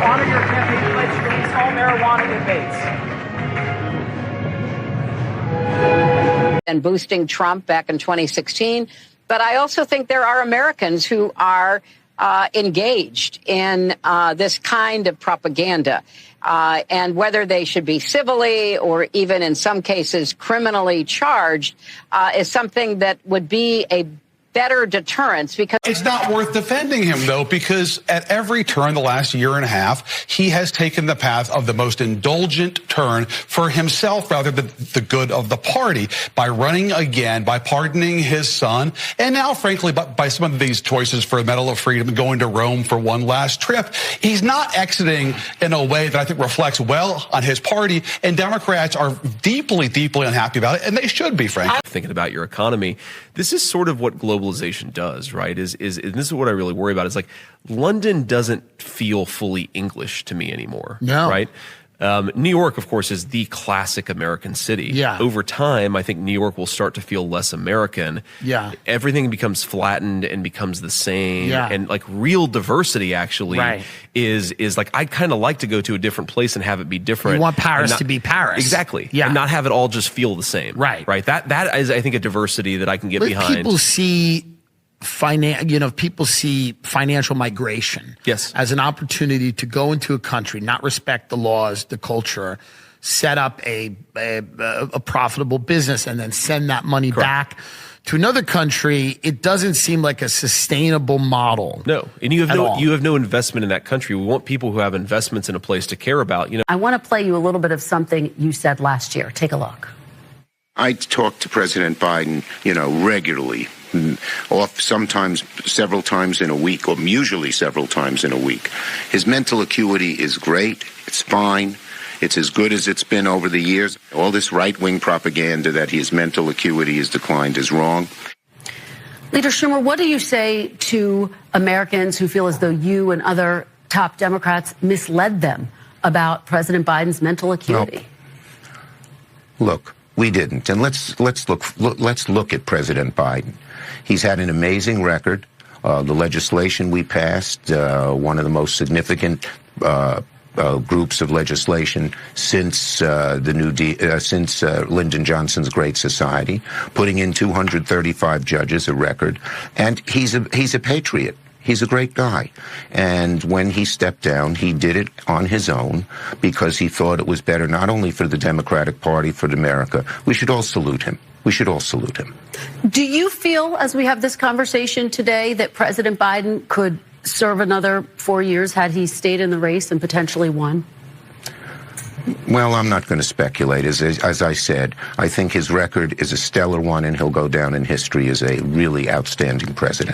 honor your campaign pledge to release all marijuana debates. And boosting Trump back in 2016. But I also think there are Americans who are engaged in this kind of propaganda. And whether they should be civilly or even in some cases criminally charged is something that would be a better deterrence, because it's not worth defending him, though, because at every turn the last year and a half, he has taken the path of the most indulgent turn for himself rather than the good of the party by running again, by pardoning his son, and now, frankly, by some of these choices for a Medal of Freedom and going to Rome for one last trip. He's not exiting in a way that I think reflects well on his party, and Democrats are deeply, deeply unhappy about it, and they should be, frankly. Thinking about your economy, this is sort of what globalization does, right? Is this is what I really worry about. Is like London doesn't feel fully English to me anymore. No. Right? New York, of course, is the classic American city. Yeah. Over time, I think New York will start to feel less American. Yeah. Everything becomes flattened and becomes the same. Yeah. And like real diversity actually is like, I'd kind of like to go to a different place and have it be different. You want Paris to be Paris. Exactly. Yeah. And not have it all just feel the same. Right. Right. That is, I think, a diversity that I can get behind. People see people see financial migration as an opportunity to go into a country, not respect the laws, the culture, set up a profitable business, and then send that money back to another country. It doesn't seem like a sustainable model. No, and you have no investment in that country. We want people who have investments in a place to care about. You know, I want to play you a little bit of something you said last year. Take a look. I talk to President Biden, regularly, sometimes several times in a week, or usually several times in a week. His mental acuity is great. It's fine. It's as good as it's been over the years. All this right-wing propaganda that his mental acuity has declined is wrong. Leader Schumer, what do you say to Americans who feel as though you and other top Democrats misled them about President Biden's mental acuity? Well, look. We didn't, and let's look at President Biden. He's had an amazing record. The legislation we passed, one of the most significant groups of legislation since since Lyndon Johnson's Great Society, putting in 235 judges, a record, and he's a patriot. He's a great guy. And when he stepped down, he did it on his own because he thought it was better not only for the Democratic Party, for America. We should all salute him. We should all salute him. Do you feel, as we have this conversation today, that President Biden could serve another 4 years had he stayed in the race and potentially won? Well, I'm not going to speculate. As I said, I think his record is a stellar one, and he'll go down in history as a really outstanding president.